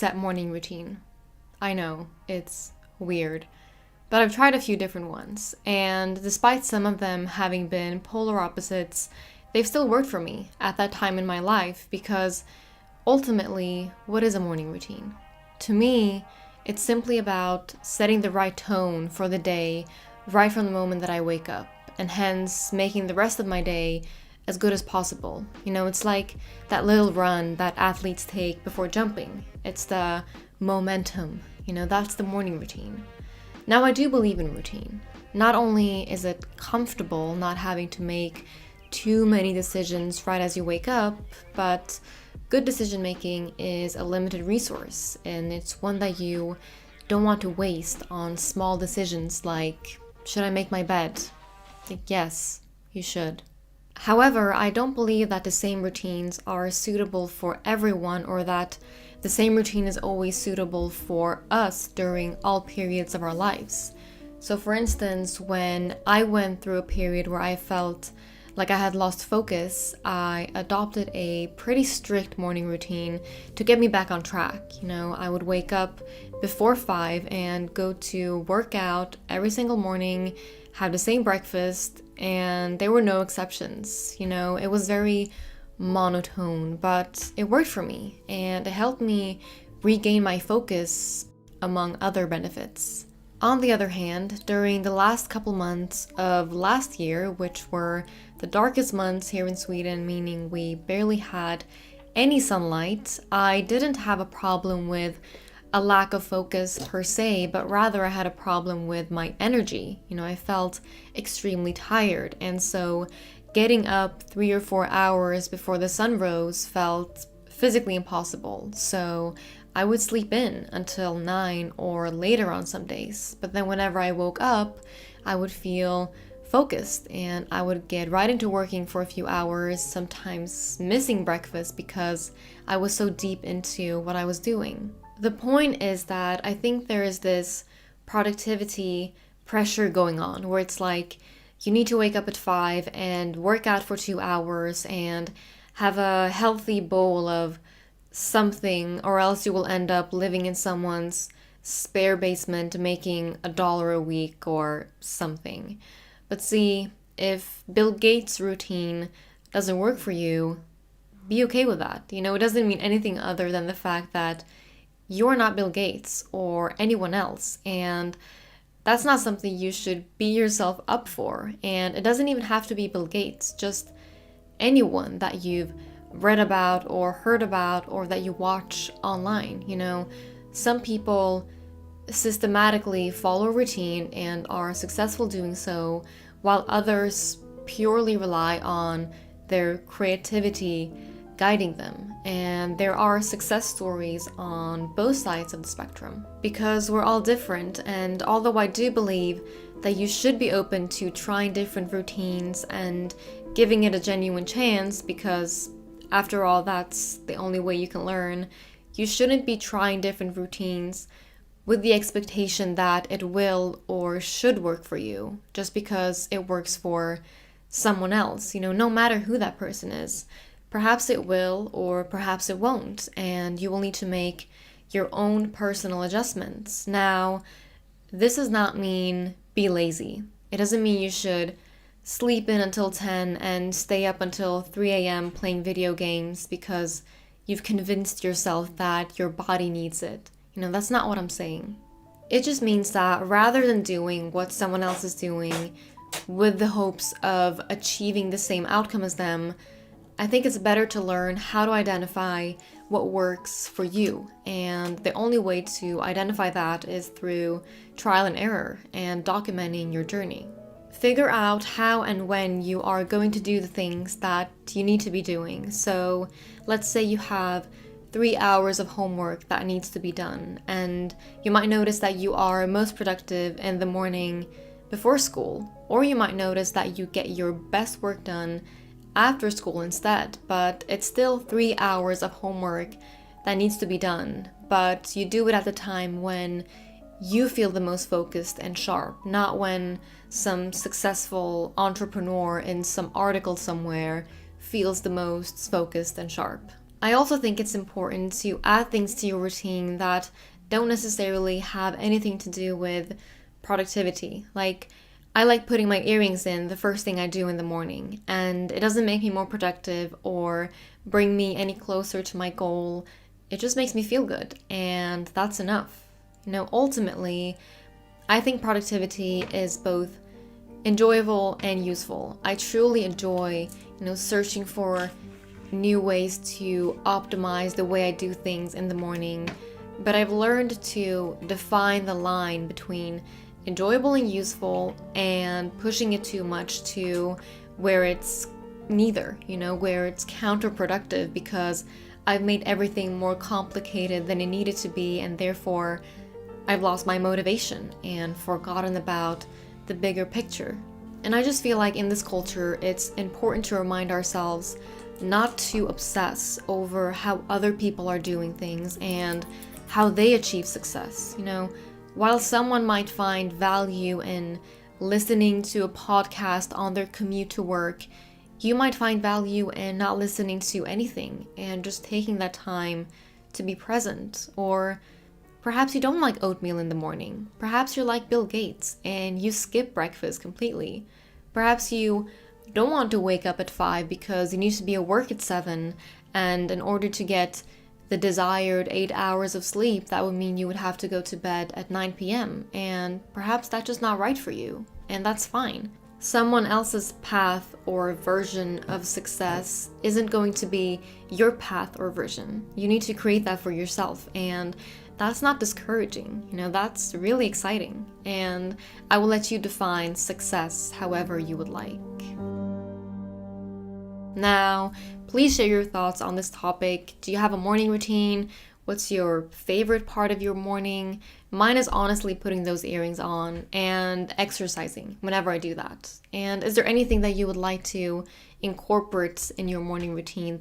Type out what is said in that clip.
set morning routine. I know, it's weird, but I've tried a few different ones, and despite some of them having been polar opposites, they've still worked for me at that time in my life because ultimately, what is a morning routine? To me, it's simply about setting the right tone for the day right from the moment that I wake up, and hence making the rest of my day as good as possible. It's like that little run that athletes take before jumping. It's the momentum, that's the morning routine. Now, I do believe in routine. Not only is it comfortable not having to make too many decisions right as you wake up, but good decision making is a limited resource, and it's one that you don't want to waste on small decisions like, should I make my bed? Yes, you should. However, I don't believe that the same routines are suitable for everyone, or that the same routine is always suitable for us during all periods of our lives. So for instance, when I went through a period where I felt like I had lost focus, I adopted a pretty strict morning routine to get me back on track. I would wake up before 5 and go to work out every single morning, have the same breakfast, and there were no exceptions. It was very monotone, but it worked for me, and it helped me regain my focus, among other benefits. On the other hand, during the last couple months of last year, which were the darkest months here in Sweden, meaning we barely had any sunlight, I didn't have a problem with a lack of focus per se, but rather I had a problem with my energy. I felt extremely tired, and so getting up 3 or 4 hours before the sun rose felt physically impossible. So I would sleep in until 9 or later on some days. But then whenever I woke up, I would feel focused and I would get right into working for a few hours, sometimes missing breakfast because I was so deep into what I was doing. The point is that I think there is this productivity pressure going on where it's like you need to wake up at 5 and work out for 2 hours and have a healthy bowl of something, or else you will end up living in someone's spare basement making $1 a week or something. But see, if Bill Gates' routine doesn't work for you, be okay with that. It doesn't mean anything other than the fact that you're not Bill Gates or anyone else, and that's not something you should beat yourself up for. And it doesn't even have to be Bill Gates, just anyone that you've read about or heard about or that you watch online. Some people systematically follow a routine and are successful doing so, while others purely rely on their creativity guiding them. And there are success stories on both sides of the spectrum, because we're all different. And although I do believe that you should be open to trying different routines and giving it a genuine chance, because after all, that's the only way you can learn, you shouldn't be trying different routines with the expectation that it will or should work for you just because it works for someone else, no matter who that person is. Perhaps it will, or perhaps it won't, and you will need to make your own personal adjustments. Now, this does not mean be lazy. It doesn't mean you should sleep in until 10 and stay up until 3 a.m. playing video games because you've convinced yourself that your body needs it. That's not what I'm saying. It just means that rather than doing what someone else is doing with the hopes of achieving the same outcome as them, I think it's better to learn how to identify what works for you. And the only way to identify that is through trial and error and documenting your journey. Figure out how and when you are going to do the things that you need to be doing. So let's say you have 3 hours of homework that needs to be done, and you might notice that you are most productive in the morning before school, or you might notice that you get your best work done after school instead, but it's still 3 hours of homework that needs to be done, but you do it at the time when you feel the most focused and sharp, not when some successful entrepreneur in some article somewhere feels the most focused and sharp. I also think it's important to add things to your routine that don't necessarily have anything to do with productivity. Like, I like putting my earrings in the first thing I do in the morning, and it doesn't make me more productive or bring me any closer to my goal. It just makes me feel good, and that's enough. Ultimately, I think productivity is both enjoyable and useful. I truly enjoy, searching for new ways to optimize the way I do things in the morning, but I've learned to define the line between enjoyable and useful and pushing it too much to where it's neither, where it's counterproductive because I've made everything more complicated than it needed to be, and therefore I've lost my motivation and forgotten about the bigger picture. And I just feel like in this culture, it's important to remind ourselves not to obsess over how other people are doing things and how they achieve success. While someone might find value in listening to a podcast on their commute to work, you might find value in not listening to anything and just taking that time to be present. Or perhaps you don't like oatmeal in the morning. Perhaps you're like Bill Gates and you skip breakfast completely. Perhaps you don't want to wake up at 5 because you need to be at work at 7, and in order to get the desired 8 hours of sleep, that would mean you would have to go to bed at 9 p.m. And perhaps that's just not right for you, and that's fine. Someone else's path or version of success isn't going to be your path or version. You need to create that for yourself, and that's not discouraging. That's really exciting. And I will let you define success however you would like. Now, please share your thoughts on this topic. Do you have a morning routine? What's your favorite part of your morning? Mine is honestly putting those earrings on and exercising whenever I do that. And is there anything that you would like to incorporate in your morning routine